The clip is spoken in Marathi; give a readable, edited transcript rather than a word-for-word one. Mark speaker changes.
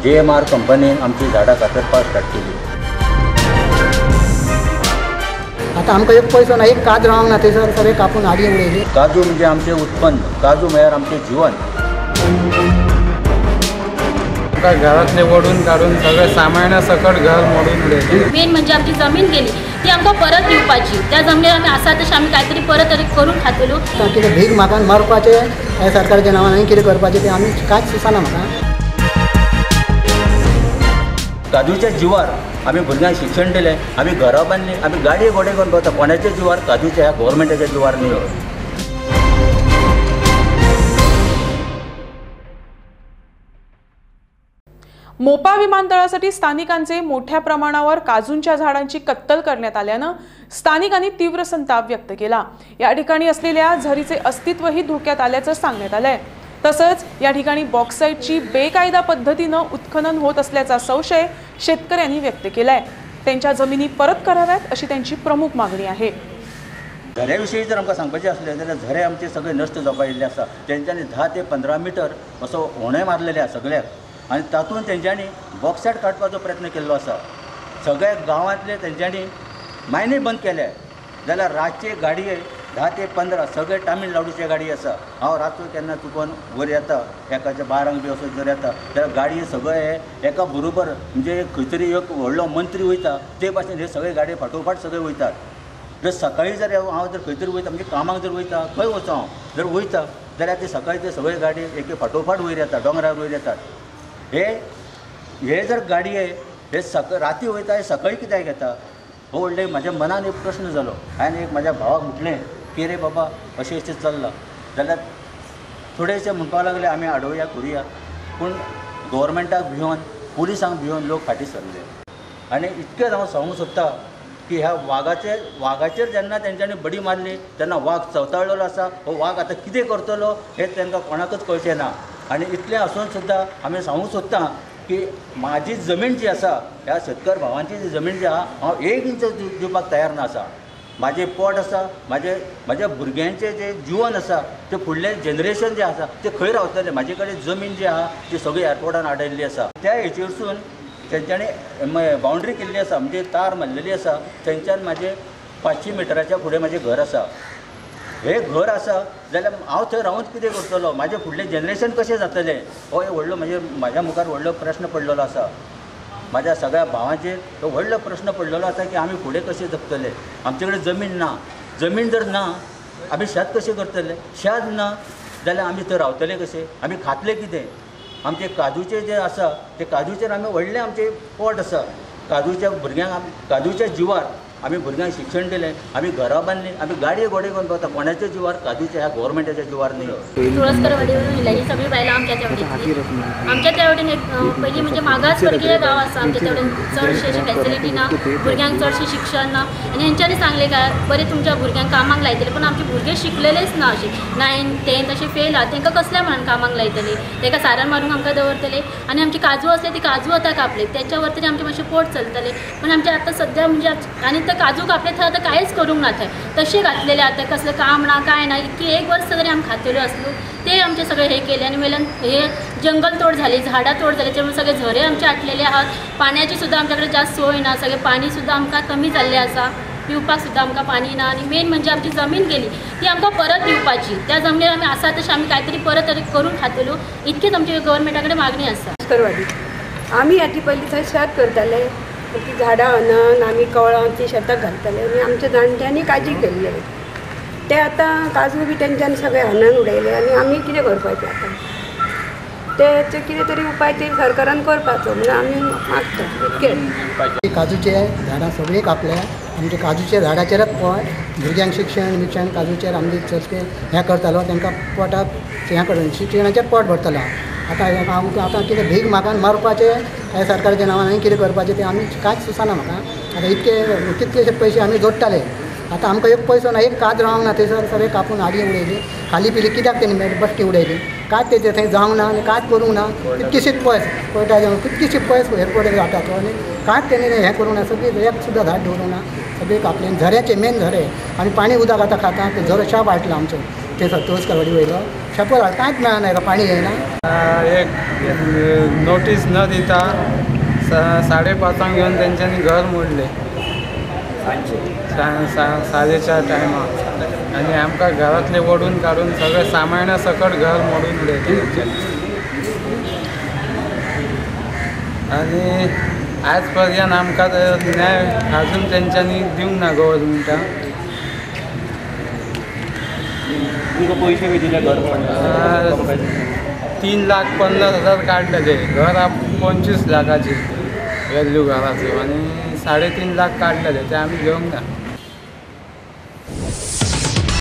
Speaker 1: JMR कंपनीन आमची झाडां कातरपाक स्टार्ट केली।
Speaker 2: आता आमकां एक पैसो ना, एक काज रावंक ना, थंयसर सगळे कापून हाडी उडयले।
Speaker 1: काजू म्हणजे आमचें उत्पन्न, काजू म्हळ्यार आमचें जीवन।
Speaker 3: घरातले ओढून काढून सगळे सामान्य सकट घर मोडून उडयले।
Speaker 4: मेन म्हणजे आमची जमीन गेली ती आमकां परत दिवपाची। त्या जमनीर आमी आसा तशें आमी कांय तरी परत तरी करून खातलो।
Speaker 2: कितें भीक मागून मरपाचें ह्या सरकाराच्या नांवान आनी कितें करपाचें तें आमी कांयच सुचना म्हाका।
Speaker 1: काजूच्या जिवार आमी भुरग्यांक शिक्षण दिलें, आमी घरां बांदलीं, आमी गाडये घोडे घेवन भोंवता। कोणाच्या जिवार? काजूच्या, ह्या गव्हर्मेंटाच्या जिवार न्ही।
Speaker 5: मोपा विमानतळासाठी स्थानिकांचे मोठ्या प्रमाणावर काजूंच्या झाडांची कत्तल करण्यात आल्यानं स्थानिकांनी तीव्र संताप व्यक्त केला। या ठिकाणी असलेल्या झरीचे अस्तित्वही धोक्यात आल्याचं सांगण्यात आलंय। तसंच या ठिकाणी बॉक्साईटची बेकायदा पद्धतीनं उत्खनन होत असल्याचा संशय शेतकऱ्यांनी व्यक्त केलाय। त्यांच्या जमिनी परत कराव्यात अशी त्यांची प्रमुख मागणी आहे।
Speaker 1: झऱ्याविषयी जर आमकां सांगपाचें आसलें जाल्यार झरे आमचे सगळे नश्ट जावपाक येयल्ले आसा। तेंच्यांनी 10 ते 15 मिटर असो होंडे मारलेले आसा सगळ्याक, आनी तातूंत तेंच्यांनी बॉक्सायट काडपाचो प्रयत्न केल्लो आसा। सगळ्या गांवांतले तेंच्यांनी मायने बंद केले, जाल्यार रातचे गाडये 10 ते 15 सगळे तामिळनाडूचे गाडी आसा। हांव रातचो केन्ना चुकोन वयर येता, एकाच्या 12 बी असो जर येता जाल्यार गाडये सगळे एका बरोबर, म्हणजे खंय तरी एक व्हडलो मंत्री वयता ते भाशेन हे सगळे गाडये फाटोफाट सगळे वयतात। जर सकाळीं जर हांव जर खंय तरी वयता, म्हणजे कामाक जर वयता, खंय वचूं हांव जर वयता जाल्यार ते सकाळी ते सगळे गाडये एक फाटोफाट वयर येतात, दोंगरार वयर येतात। हे जर गाडये हे राती वयता, हे सकाळी कित्याक येता? हो व्हडले म्हाज्या मनान एक प्रश्न जालो। हांवें एक म्हाज्या भावाक म्हटलें की रे बाबा अशें अशें चल्लां, जाल्यार थोडेशे म्हणपाक लागले आमी आडोवया करुया, पूण गव्हर्मेंटाक भिवन, पुलिसांक भिवन लोक फाटीं सरले। आनी इतकेंच हांव सांगूंक सोदतां की ह्या वाघाचेर जेन्ना तेंच्यांनी बडी मारली तेन्ना वाघ चवताळलेलो आसा। हो वाघ आतां कितें करतलो हें तांकां कोणाकच कळचें ना। आनी इतलें आसून सुद्दां हांवें सांगूंक सोदतां की म्हाजी जमीन जी आसा, ह्या शेतकार भावांची जी जमीन जी आहा, हांव 1 इंच दिवपाक तयार ना आसा। म्हाजें पोट आसा, म्हाज्या भुरग्यांचें जें जीवन आसा, तें फुडलें जनरेशन जें आसा तें खंय रावतलें। म्हाजे कडेन जमीन जी आहा ती सगळी एअरपोर्टान आडयल्ली आसा। त्या हेचेरसून तेंच्यांनी बाउंड्री केल्ली आसा, म्हणजे तार मारलेली आसा। थंयच्यान म्हाजें 500 मिटराच्या फुडें म्हाजें घर आसा। हे घर आसा जाल्यार हांव थंय रावून कितें करतलो? म्हाजें फुडलें जनरेशन कशें जातलें? हो एक व्हडलो म्हाज्या मुखार व्हडलो प्रश्न पडलेलो आसा। म्हाज्या सगळ्या भावांचेर तो व्हडलो प्रश्न पडलेलो आसा की आमी फुडें कशें जगतले? आमचे कडेन जमीन ना, जमीन जर ना आमी शेत कशें करतले? शेत ना जाल्यार आमी थंय रावतले कशें? आमी खातले कितें? आमचे काजूचे जे आसा ते काजूचेर आमी व्हडलें आमचें पोट आसा। काजूच्या भुरग्यांक काजूच्या जिवार आमी भुरग्यांक शिक्षण दिलें, आमी घरां बांदलीं, आमी गाडये घोडे घेवन भोंवता। कोणाच्या जिवार? काजूच्या, ह्या गव्हर्मेंटाच्या जिवार न्ही।
Speaker 4: तुळसकर वाडीवरून येयला ही सगळी बायलां आमच्या त्या वाडींतली। आमच्या त्या वाडीन एक पयलीं म्हणजे मागासवर्गीय गांव आसा। आमच्या त्या वाडीन चडशी अशी फॅसिलिटी ना, भुरग्यांक चडशी शिक्षण ना। आनी हेंच्यांनी सांगलें काय बरें तुमच्या भुरग्यांक कामाक लायतले, पूण आमचे भुरगे शिकलेलेच ना। अशे 9th 10th अशे फेल आहा, तांकां कसल्या म्हणून कामाक लायतले? ताका सारण मारूंक आमकां दवरतले। आनी आमची काजू असले ती काजू आतां कापले, त्याच्यावर तरी आमचें मातशें पोट चलतलें। पण आमचे आतां सद्या म्हणजे आनी ते काजू कापले थंय आतां कांयच करूंक ना। थंय तशें घातलेले आतां कसलें काम ना, कांय ना। इतकी 1 वर्स जरी आमी खातल्यो आसल्यो ते आमचे सगळे हे केले। आनी वयल्यान हे जंगल तोड झाली, झाडां तोड जाली, त्यामुळे सगळे झरे आमचे आटलेले आहात। पाण्याची सुद्दां आमच्या कडेन जास्त सोय ना, सगळे पाणी सुद्दां आमकां कमी जाल्लें आसा। पिवपाक सुद्दां आमकां पाणी ना। आनी मेन म्हणजे आमची जमीन गेली ती आमकां परत दिवपाची। त्या जमनीर आमी आसा तशें आमी कांय तरी परत तरी करून खातल्यो, इतकीच आमची गव्हर्मेंटा कडेन मागणी आसा।
Speaker 6: आमी हाची पयलीं थंय शेत करताले, ती झाडां हाडून आमी कवळां ती शेताक घालताले आनी आमच्या जाणट्यांनी काजी केल्ले। ते आतां काजू बी तेंच्यांनी सगळे हाडून उडयले आनी आमी कितें करपाचें आतां? ते कितें तरी उपाय ते सरकारान करपाचो म्हणून आमी मागता इतकें।
Speaker 2: काजूचे झाडां सगळीं कापल्या, आमच्या काजूच्या झाडाचेरच पोट, भुरग्यांक शिक्षण काजूचेर आमी चडशे हें करतालो, तांकां पोटाक हें करून शिक्षणाचेर पोट भरतलो। आतां कितें भीक मागून मरपाचें ह्या सरकाराच्या नांवान आनी कितें करपाचें तें आमी कांयच सुचना म्हाका। आतां कितलेशे पयशे आमी जोडटाले, आतां आमकां एक पैसो ना, एक काज रावंक ना, थंयसर सगळे कापून हाडी उडयली। खाली पिली कित्याक तेणी बश्टी उडयली? कांयच तेजें थंय जावंक ना आनी कांयच करूंक ना। कितकीशीच पयस पळयता, कितकीशीच पयस एअरपोर्ट जाता तो, आनी कांयच तेणी हें करूंक ना। सगळी एक सुद्दां झाड दवरूंक ना, सगळी कापली। झऱ्याचे मेन झरे आमी पाणी उदक आतां खाता, ते झरो शाप आटला आमचो थंयसर तुळसकर वाडी वयलो, छप्पर कांयच मेळना का पाणी येयना.
Speaker 3: एक नोटीस न दिता 5:30 घेऊन त्यांच्यानी घर मोडले 4:30 टायमार आणि आमकां घरातले ओडून काडून सगळे सामान्य सकट घर मोडून उडयले. आणि आज पर्यंत आमकां न्याय अजून तेंच्यांनी दिवंक ना गव्हर्मेंटान.
Speaker 1: तुमकां पयशे बी दिले घर
Speaker 3: 3,50,000 काढलेले. घर 25 लाखाची व्हॅल्यू घराचो आणि 3.5 लाख काढलेले ते आम्ही घेवंक ना.